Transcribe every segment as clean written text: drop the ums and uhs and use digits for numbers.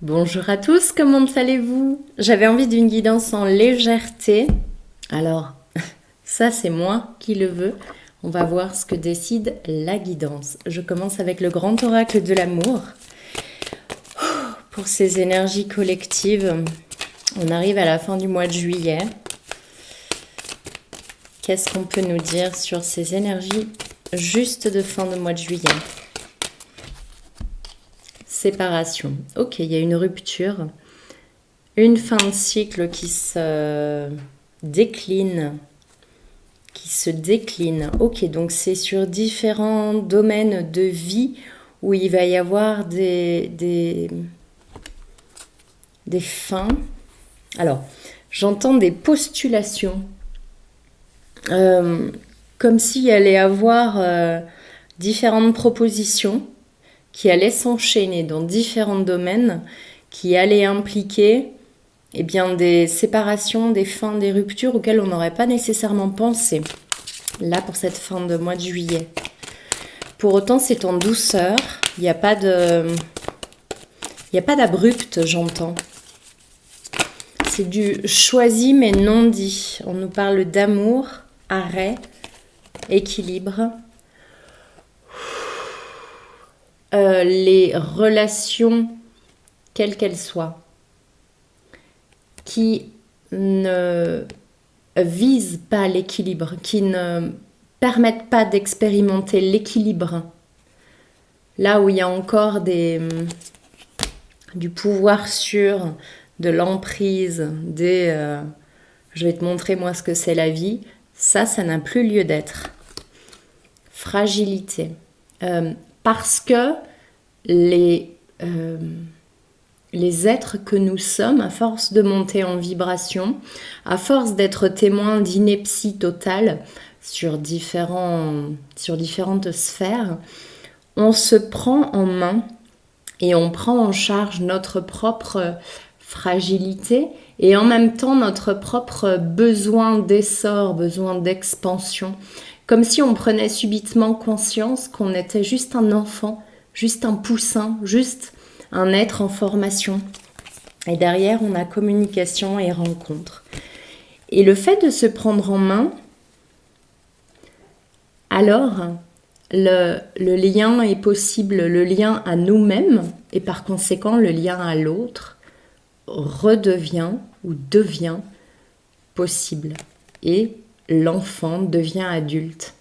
Bonjour à tous, comment allez-vous? J'avais envie d'une guidance en légèreté. Alors, ça c'est moi qui le veux. On va voir ce que décide la guidance. Je commence avec le grand oracle de l'amour. Pour ces énergies collectives, on arrive à la fin du mois de juillet. Qu'est-ce qu'on peut nous dire sur ces énergies juste de fin de mois de juillet? Séparation. Ok, il y a une rupture, une fin de cycle qui se décline, Ok, donc c'est sur différents domaines de vie où il va y avoir des fins. Alors, j'entends des postulations, comme s'il allait y avoir différentes propositions qui allaient s'enchaîner dans différents domaines, qui allaient impliquer des séparations, des fins, des ruptures auxquelles on n'aurait pas nécessairement pensé, là pour cette fin de mois de juillet. Pour autant, c'est en douceur, il n'y a pas d'abrupt, j'entends. C'est du choisi mais non dit. On nous parle d'amour, arrêt, équilibre. Les relations, quelles qu'elles soient, qui ne visent pas l'équilibre, qui ne permettent pas d'expérimenter l'équilibre, là où il y a encore du pouvoir sur, de l'emprise, je vais te montrer moi ce que c'est la vie, ça n'a plus lieu d'être. Fragilité. Parce que les êtres que nous sommes, à force de monter en vibration, à force d'être témoins d'ineptie totale sur différentes sphères, on se prend en main et on prend en charge notre propre fragilité et en même temps notre propre besoin d'essor, besoin d'expansion. Comme si on prenait subitement conscience qu'on était juste un enfant, juste un poussin, juste un être en formation. Et derrière, on a communication et rencontre. Et le fait de se prendre en main, alors le lien est possible, le lien à nous-mêmes, et par conséquent, le lien à l'autre redevient ou devient possible. Et l'enfant devient adulte.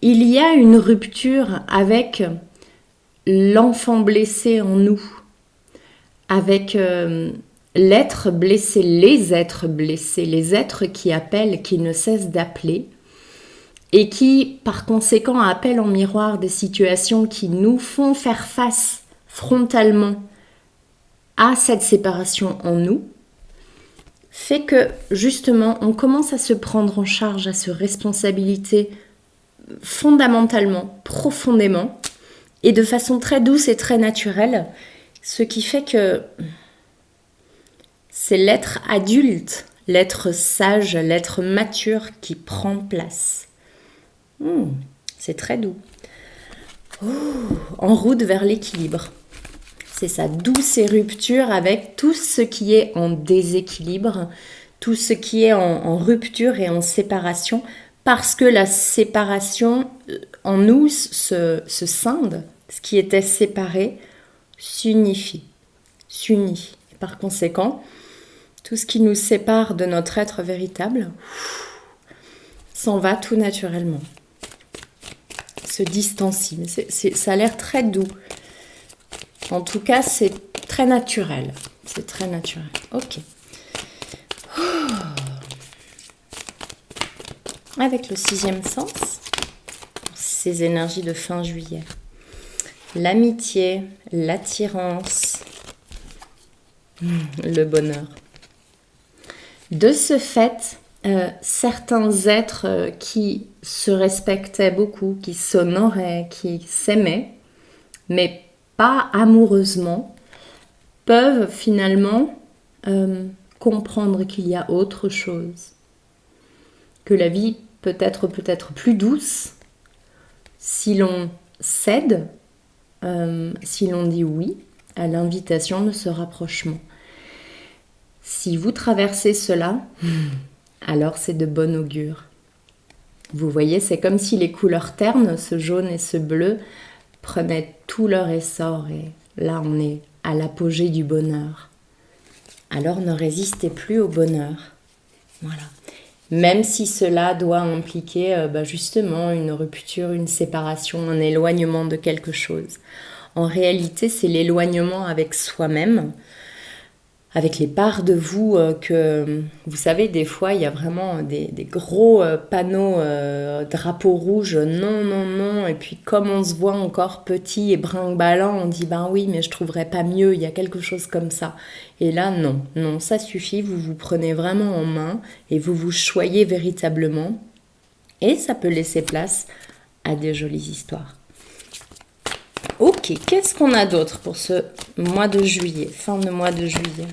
Il y a une rupture avec l'enfant blessé en nous, avec l'être blessé, les êtres qui appellent, qui ne cessent d'appeler, et qui, par conséquent, appellent en miroir des situations qui nous font faire face frontalement à cette séparation en nous, fait que, justement, on commence à se prendre en charge, à se responsabiliser fondamentalement, profondément, et de façon très douce et très naturelle, ce qui fait que c'est l'être adulte, l'être sage, l'être mature qui prend place. C'est très doux. En route vers l'équilibre. C'est ça, douce et rupture avec tout ce qui est en déséquilibre, tout ce qui est en rupture et en séparation, parce que la séparation en nous se scinde, ce qui était séparé s'unifie. Et par conséquent, tout ce qui nous sépare de notre être véritable s'en va tout naturellement, se distancie. Ça a l'air très doux. En tout cas, c'est très naturel. C'est très naturel. Ok. Avec le 6e sens, ces énergies de fin juillet. L'amitié, l'attirance, le bonheur. De ce fait, certains êtres qui se respectaient beaucoup, qui s'honoraient, qui s'aimaient, mais pas amoureusement, peuvent finalement comprendre qu'il y a autre chose, que la vie peut être plus douce si l'on cède si l'on dit oui à l'invitation de ce rapprochement. Si vous traversez cela, alors c'est de bon augure. Vous voyez, c'est comme si les couleurs ternes, ce jaune et ce bleu, prenaient tout leur essor et là on est à l'apogée du bonheur. Alors ne résistez plus au bonheur. Voilà. Même si cela doit impliquer justement une rupture, une séparation, un éloignement de quelque chose. En réalité, c'est l'éloignement avec soi-même, avec les parts de vous que, vous savez, des fois, il y a vraiment des gros panneaux, drapeaux rouges, non, non, non, et puis comme on se voit encore petit et brinque-ballant, on dit, ben oui, mais je trouverais pas mieux, il y a quelque chose comme ça. Et là, non, non, ça suffit, vous vous prenez vraiment en main et vous vous choyez véritablement, et ça peut laisser place à des jolies histoires. Ok, qu'est-ce qu'on a d'autre pour ce mois de juillet, fin de mois de juillet?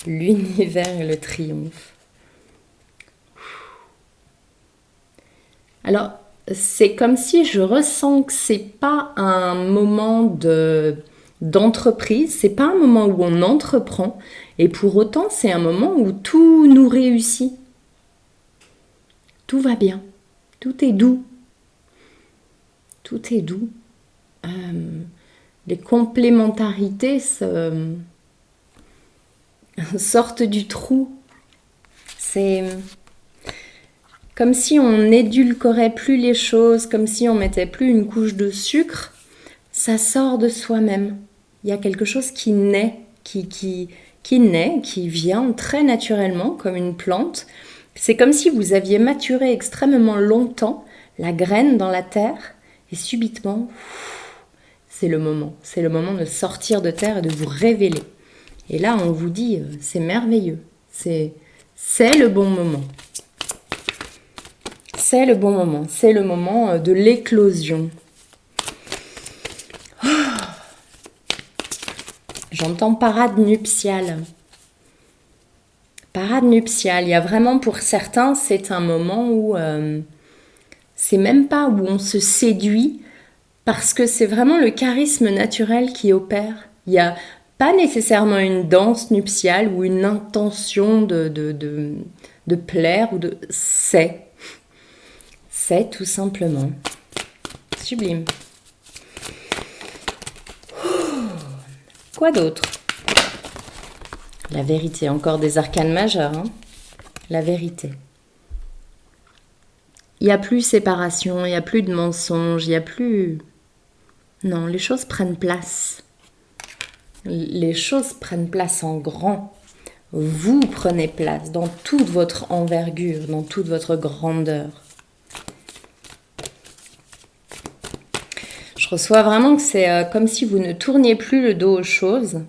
L'univers et le triomphe. Alors, c'est comme si je ressens que c'est pas un moment d'entreprise, c'est pas un moment où on entreprend, et pour autant, c'est un moment où tout nous réussit. Tout va bien, tout est doux. Tout est doux. Les complémentarités sortent du trou. C'est comme si on n'édulcorait plus les choses, comme si on mettait plus une couche de sucre. Ça sort de soi-même. Il y a quelque chose qui naît, qui naît, qui vient très naturellement, comme une plante. C'est comme si vous aviez maturé extrêmement longtemps la graine dans la terre, et subitement, c'est le moment de sortir de terre et de vous révéler. Et là, on vous dit, c'est merveilleux, c'est le bon moment. C'est le bon moment, c'est le moment de l'éclosion. J'entends parade nuptiale. Parade nuptiale, il y a vraiment pour certains, c'est un moment où c'est même pas où on se séduit, parce que c'est vraiment le charisme naturel qui opère. Il n'y a pas nécessairement une danse nuptiale ou une intention de plaire ou de... C'est tout simplement sublime. Quoi d'autre? La vérité, encore des arcanes majeures. Hein, la vérité. Il n'y a plus séparation, il n'y a plus de mensonges, il n'y a plus... Non, les choses prennent place. Les choses prennent place en grand. Vous prenez place dans toute votre envergure, dans toute votre grandeur. Je reçois vraiment que c'est comme si vous ne tourniez plus le dos aux choses,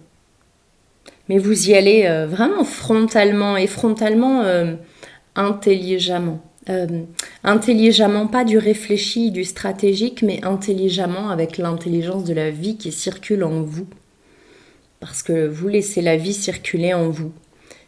mais vous y allez vraiment frontalement, et frontalement intelligemment. Intelligemment, pas du réfléchi, du stratégique, mais intelligemment avec l'intelligence de la vie qui circule en vous. Parce que vous laissez la vie circuler en vous.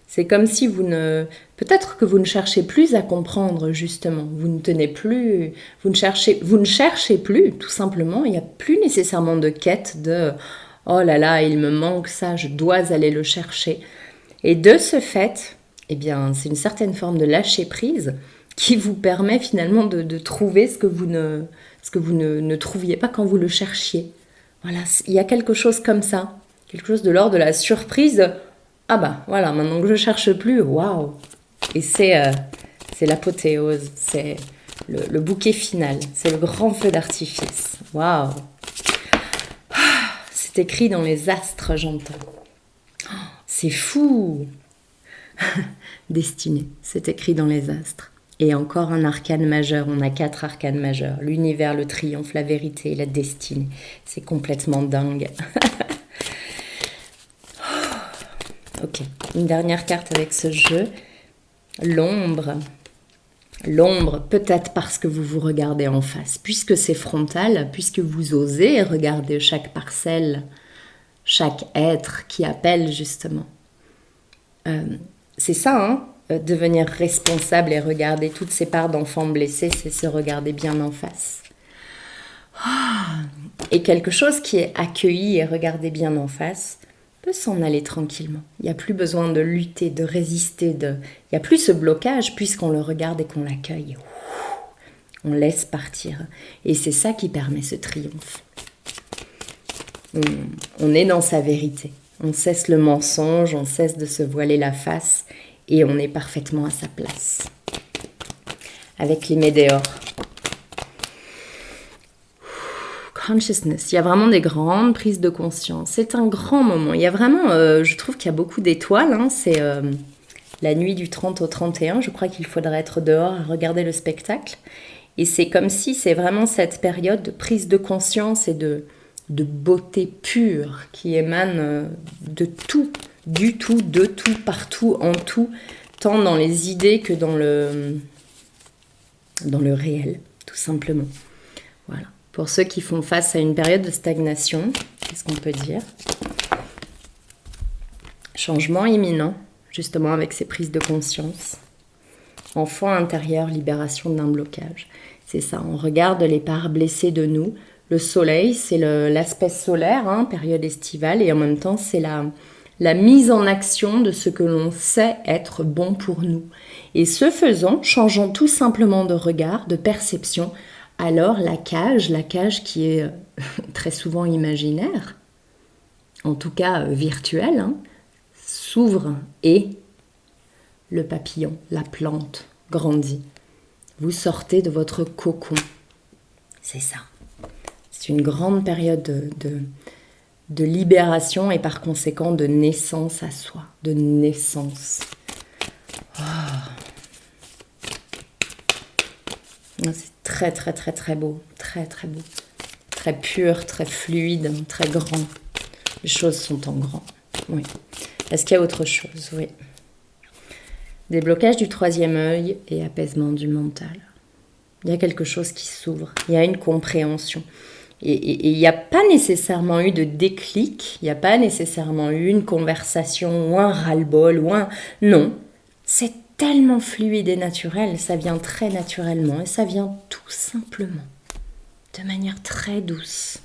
C'est comme si peut-être que vous ne cherchez plus à comprendre, justement. Vous ne tenez plus, vous ne cherchez plus, tout simplement. Il n'y a plus nécessairement de quête de « oh là là, il me manque ça, je dois aller le chercher ». Et de ce fait, eh bien, c'est une certaine forme de lâcher prise qui vous permet finalement de trouver ce que vous ne trouviez pas quand vous le cherchiez. Voilà, il y a quelque chose comme ça, quelque chose de l'ordre de la surprise. Ah bah voilà, maintenant que je cherche plus, waouh! Et c'est l'apothéose, c'est le bouquet final, c'est le grand feu d'artifice. Waouh! C'est écrit dans les astres, j'entends. C'est fou! Destinée, c'est écrit dans les astres. Et encore un arcane majeur, on a 4 arcanes majeurs. L'univers, le triomphe, la vérité, la destinée. C'est complètement dingue. Ok, une dernière carte avec ce jeu. L'ombre. L'ombre, peut-être parce que vous vous regardez en face, puisque c'est frontal, puisque vous osez regarder chaque parcelle, chaque être qui appelle justement. C'est ça, hein, devenir responsable et regarder toutes ces parts d'enfants blessés, c'est se regarder bien en face. Et quelque chose qui est accueilli et regardé bien en face peut s'en aller tranquillement. Il n'y a plus besoin de lutter, de résister, il n'y a plus ce blocage puisqu'on le regarde et qu'on l'accueille. On laisse partir. Et c'est ça qui permet ce triomphe. On est dans sa vérité. On cesse le mensonge, on cesse de se voiler la face et on est parfaitement à sa place. Avec les météores. Consciousness. Il y a vraiment des grandes prises de conscience. C'est un grand moment. Il y a vraiment, je trouve qu'il y a beaucoup d'étoiles. Hein. C'est la nuit du 30 au 31. Je crois qu'il faudrait être dehors à regarder le spectacle. Et c'est comme si c'est vraiment cette période de prise de conscience et de beauté pure qui émane de tout, du tout, de tout, partout, en tout, tant dans les idées que dans le réel, tout simplement. Voilà. Pour ceux qui font face à une période de stagnation, qu'est-ce qu'on peut dire? Changement imminent, justement avec ces prises de conscience. Enfant intérieur, libération d'un blocage. C'est ça, on regarde les parts blessées de nous. Le soleil, c'est l'aspect solaire, hein, période estivale, et en même temps, c'est la mise en action de ce que l'on sait être bon pour nous. Et ce faisant, changeons tout simplement de regard, de perception, alors la cage qui est très souvent imaginaire, en tout cas virtuelle, hein, s'ouvre et le papillon, la plante, grandit. Vous sortez de votre cocon. C'est ça. C'est une grande période de libération et par conséquent de naissance à soi, de naissance. Oh. C'est très très très très beau, très très beau, très pur, très fluide, très grand. Les choses sont en grand. Oui. Est-ce qu'il y a autre chose? Oui. Déblocage du troisième œil et apaisement du mental. Il y a quelque chose qui s'ouvre, il y a une compréhension. Et il n'y a pas nécessairement eu de déclic, il n'y a pas nécessairement eu une conversation ou un ras-le-bol ou un... Non, c'est tellement fluide et naturel, ça vient très naturellement et ça vient tout simplement, de manière très douce.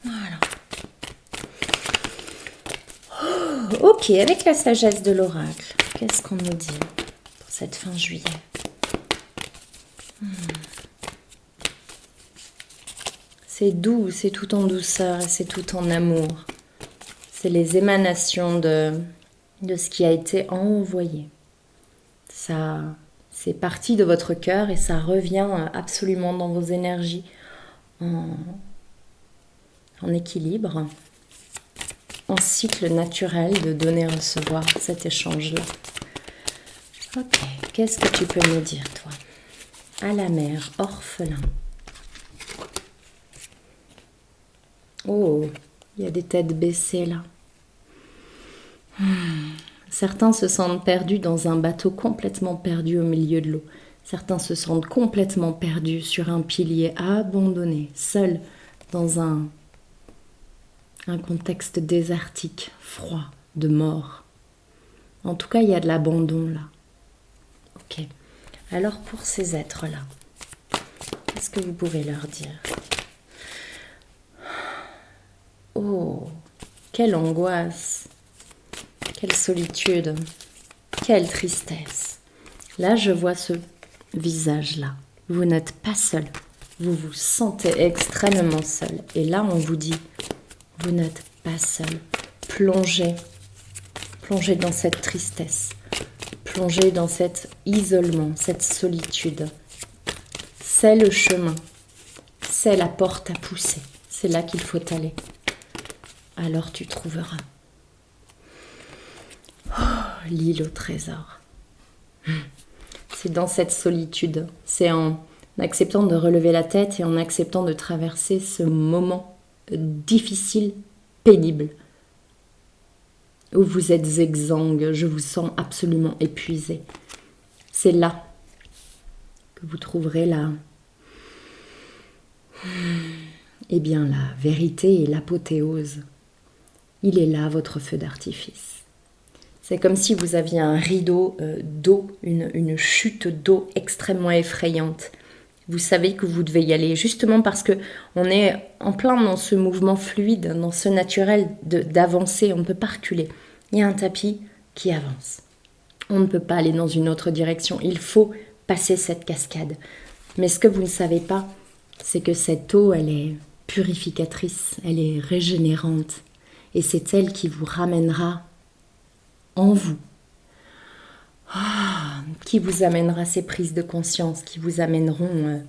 Voilà. Oh, ok, avec la sagesse de l'oracle, qu'est-ce qu'on nous dit pour cette fin juillet? C'est doux, c'est tout en douceur et c'est tout en amour. C'est les émanations de ce qui a été envoyé. Ça, c'est parti de votre cœur et ça revient absolument dans vos énergies en équilibre, en cycle naturel de donner-recevoir cet échange-là. Ok, qu'est-ce que tu peux me dire, toi? À la mer, orphelin. Oh, il y a des têtes baissées là. Certains se sentent perdus dans un bateau complètement perdu au milieu de l'eau. Certains se sentent complètement perdus sur un pilier abandonné, seuls dans un contexte désertique, froid, de mort. En tout cas, il y a de l'abandon là. Ok. Alors pour ces êtres-là, qu'est-ce que vous pouvez leur dire? Oh, quelle angoisse, quelle solitude, quelle tristesse. Là, je vois ce visage-là. Vous n'êtes pas seul. Vous vous sentez extrêmement seul. Et là, on vous dit, vous n'êtes pas seul. Plongez dans cette tristesse. Plongez dans cet isolement, cette solitude. C'est le chemin. C'est la porte à pousser. C'est là qu'il faut aller. Alors tu trouveras. Oh, l'île au trésor. C'est dans cette solitude. C'est en acceptant de relever la tête et en acceptant de traverser ce moment difficile, pénible, où vous êtes exsangue, je vous sens absolument épuisé. C'est là que vous trouverez la vérité et l'apothéose. Il est là, votre feu d'artifice. C'est comme si vous aviez un rideau d'eau, une chute d'eau extrêmement effrayante. Vous savez que vous devez y aller, justement parce que on est en plein dans ce mouvement fluide, dans ce naturel d'avancer, on ne peut pas reculer. Il y a un tapis qui avance. On ne peut pas aller dans une autre direction, il faut passer cette cascade. Mais ce que vous ne savez pas, c'est que cette eau, elle est purificatrice, elle est régénérante. Et c'est elle qui vous ramènera en vous. Qui vous amènera ces prises de conscience, qui vous amèneront...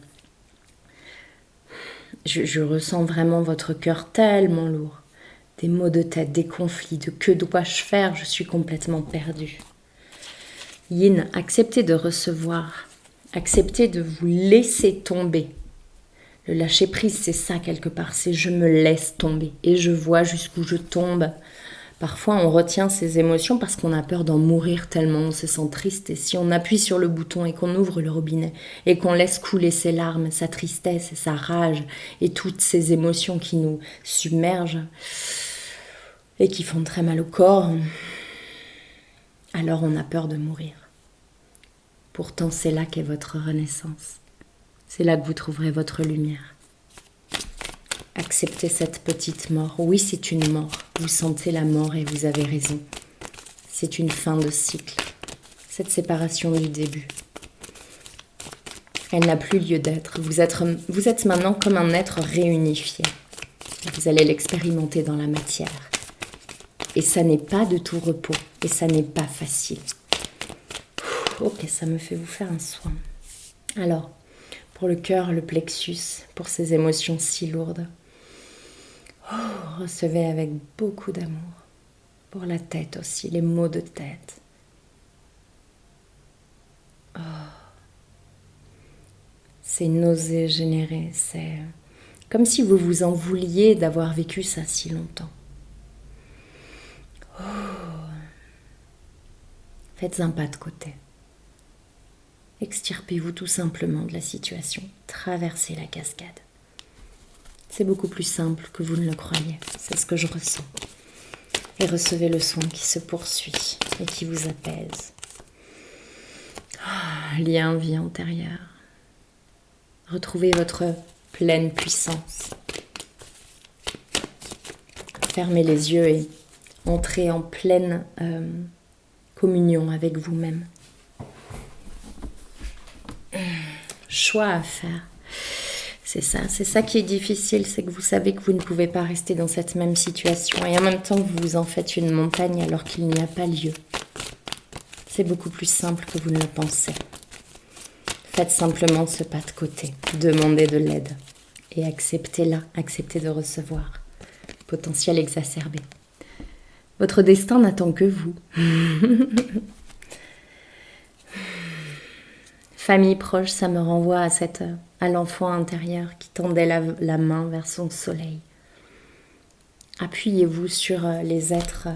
Je ressens vraiment votre cœur tellement lourd. Des maux de tête, des conflits, de que dois-je faire, je suis complètement perdue. Yin, acceptez de recevoir, acceptez de vous laisser tomber. Le lâcher prise, c'est ça quelque part, c'est je me laisse tomber et je vois jusqu'où je tombe. Parfois, on retient ses émotions parce qu'on a peur d'en mourir tellement on se sent triste. Et si on appuie sur le bouton et qu'on ouvre le robinet et qu'on laisse couler ses larmes, sa tristesse et sa rage et toutes ces émotions qui nous submergent et qui font très mal au corps, alors on a peur de mourir. Pourtant, c'est là qu'est votre renaissance. C'est là que vous trouverez votre lumière. Acceptez cette petite mort. Oui, c'est une mort. Vous sentez la mort et vous avez raison. C'est une fin de cycle. Cette séparation du début. Elle n'a plus lieu d'être. Vous êtes maintenant comme un être réunifié. Vous allez l'expérimenter dans la matière. Et ça n'est pas de tout repos. Et ça n'est pas facile. Ok, ça me fait vous faire un soin. Alors, pour le cœur, le plexus, pour ces émotions si lourdes, recevez avec beaucoup d'amour. Pour la tête aussi, les maux de tête. Ces nausées générées, c'est comme si vous vous en vouliez d'avoir vécu ça si longtemps. Faites un pas de côté. Extirpez-vous tout simplement de la situation. Traversez la cascade. C'est beaucoup plus simple que vous ne le croyez. C'est ce que je ressens. Et recevez le soin qui se poursuit et qui vous apaise. Lien vie antérieure. Retrouvez votre pleine puissance. Fermez les yeux et entrez en pleine communion avec vous-même. Choix à faire. C'est ça qui est difficile, c'est que vous savez que vous ne pouvez pas rester dans cette même situation et en même temps que vous en faites une montagne alors qu'il n'y a pas lieu. C'est beaucoup plus simple que vous ne le pensez. Faites simplement ce pas de côté, demandez de l'aide et acceptez-la, acceptez de recevoir. Potentiel exacerbé. Votre destin n'attend que vous. Famille proche, ça me renvoie à l'enfant intérieur qui tendait la main vers son soleil. Appuyez-vous sur les êtres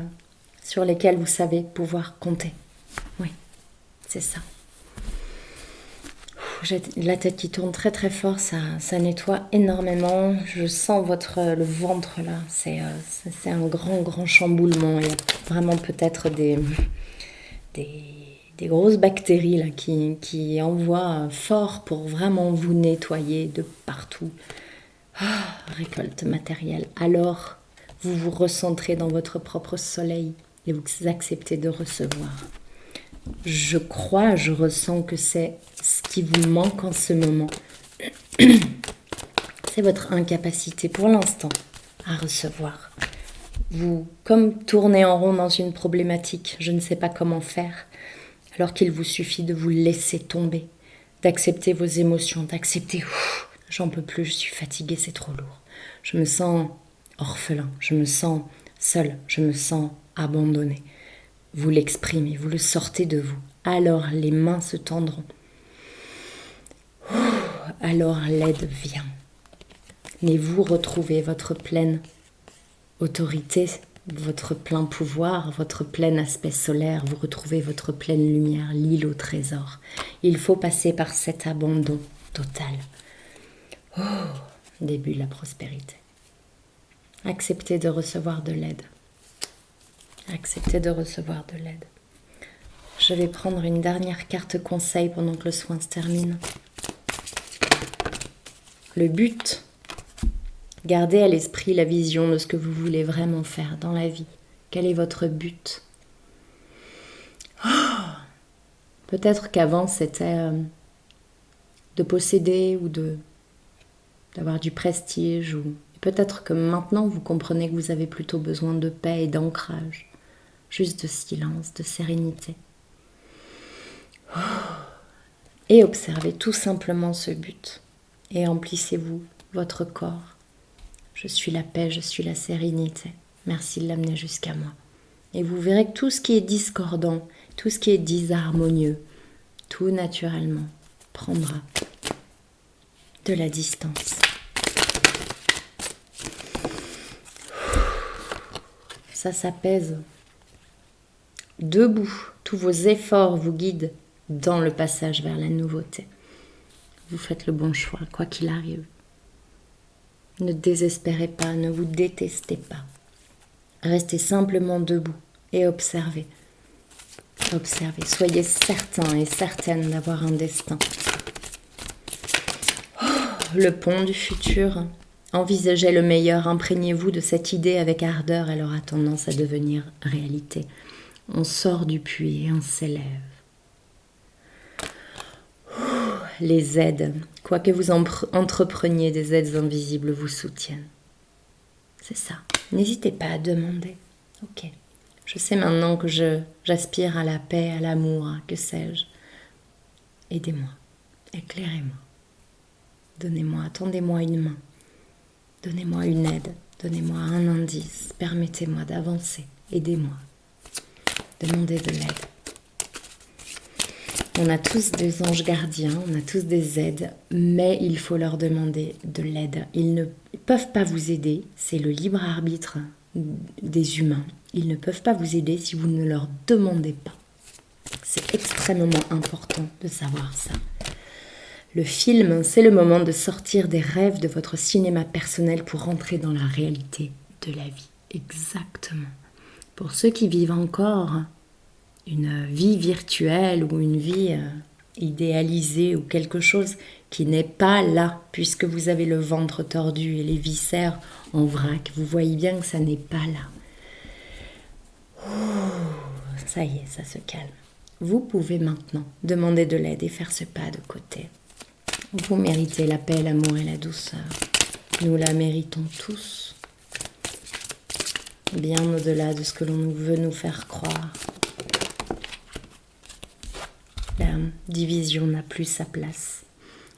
sur lesquels vous savez pouvoir compter. Oui, c'est ça. J'ai la tête qui tourne très très fort, ça nettoie énormément. Je sens le ventre là, c'est un grand chamboulement. Il y a vraiment peut-être des grosses bactéries là, qui envoient fort pour vraiment vous nettoyer de partout. Récolte matérielle. Alors, vous vous recentrez dans votre propre soleil et vous acceptez de recevoir. Je ressens que c'est ce qui vous manque en ce moment. C'est votre incapacité pour l'instant à recevoir. Vous, comme tournez en rond dans une problématique, je ne sais pas comment faire, alors qu'il vous suffit de vous laisser tomber, d'accepter vos émotions, d'accepter « j'en peux plus, je suis fatiguée, c'est trop lourd. Je me sens orphelin, je me sens seul, je me sens abandonné. » Vous l'exprimez, vous le sortez de vous. Alors les mains se tendront. Alors l'aide vient. Mais vous retrouvez votre pleine autorité, votre plein pouvoir, votre plein aspect solaire, vous retrouvez votre pleine lumière, l'île au trésor. Il faut passer par cet abandon total. Début de la prospérité. Acceptez de recevoir de l'aide. Acceptez de recevoir de l'aide. Je vais prendre une dernière carte conseil pendant que le soin se termine. le but. Gardez à l'esprit la vision de ce que vous voulez vraiment faire dans la vie. Quel est votre but? Peut-être qu'avant c'était de posséder ou d'avoir du prestige. Ou peut-être que maintenant vous comprenez que vous avez plutôt besoin de paix et d'ancrage. Juste de silence, de sérénité. Et observez tout simplement ce but. Et emplissez-vous votre corps. Je suis la paix, je suis la sérénité. Merci de l'amener jusqu'à moi. Et vous verrez que tout ce qui est discordant, tout ce qui est disharmonieux, tout naturellement prendra de la distance. Ça s'apaise. Debout, tous vos efforts vous guident dans le passage vers la nouveauté. Vous faites le bon choix, quoi qu'il arrive. Ne désespérez pas, ne vous détestez pas. Restez simplement debout et observez. Observez, soyez certain et certaine d'avoir un destin. Le pont du futur. Envisagez le meilleur, imprégnez-vous de cette idée avec ardeur, elle aura tendance à devenir réalité. On sort du puits et on s'élève. Les aides, quoi que vous entrepreniez, des aides invisibles vous soutiennent. C'est ça. N'hésitez pas à demander. Ok. Je sais maintenant que j'aspire à la paix, à l'amour, que sais-je. Aidez-moi. Éclairez-moi. Donnez-moi, tendez-moi une main. Donnez-moi une aide. Donnez-moi un indice. Permettez-moi d'avancer. Aidez-moi. Demandez de l'aide. On a tous des anges gardiens, on a tous des aides, mais il faut leur demander de l'aide. Ils ne peuvent pas vous aider, c'est le libre arbitre des humains. Ils ne peuvent pas vous aider si vous ne leur demandez pas. C'est extrêmement important de savoir ça. Le film, c'est le moment de sortir des rêves de votre cinéma personnel pour rentrer dans la réalité de la vie. Exactement. Pour ceux qui vivent encore une vie virtuelle ou une vie idéalisée ou quelque chose qui n'est pas là, puisque vous avez le ventre tordu et les viscères en vrac. Vous voyez bien que ça n'est pas là. Ça y est, ça se calme. Vous pouvez maintenant demander de l'aide et faire ce pas de côté. Vous méritez la paix, l'amour et la douceur. Nous la méritons tous. Bien au-delà de ce que l'on veut nous faire croire. La division n'a plus sa place.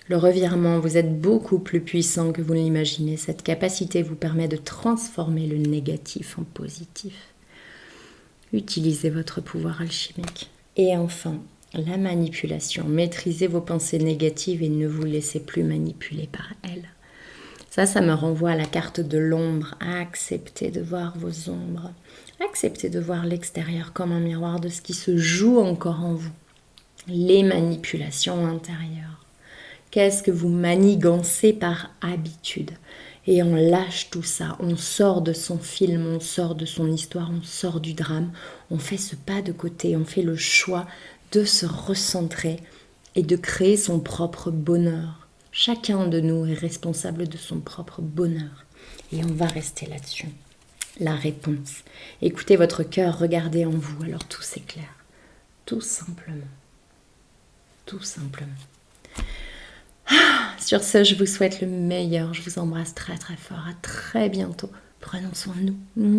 Le revirement, vous êtes beaucoup plus puissant que vous ne l'imaginez. Cette capacité vous permet de transformer le négatif en positif. Utilisez votre pouvoir alchimique. Et enfin, la manipulation. Maîtrisez vos pensées négatives et ne vous laissez plus manipuler par elles. Ça me renvoie à la carte de l'ombre. Acceptez de voir vos ombres. Acceptez de voir l'extérieur comme un miroir de ce qui se joue encore en vous. Les manipulations intérieures. Qu'est-ce que vous manigancez par habitude? Et on lâche tout ça, on sort de son film, on sort de son histoire, on sort du drame, on fait ce pas de côté, on fait le choix de se recentrer et de créer son propre bonheur. Chacun de nous est responsable de son propre bonheur. Et on va rester là-dessus. La réponse. Écoutez votre cœur, regardez en vous, alors tout s'éclaire. Tout simplement. Tout simplement. Sur ce, je vous souhaite le meilleur. Je vous embrasse très très fort. À très bientôt. Prenons soin de nous.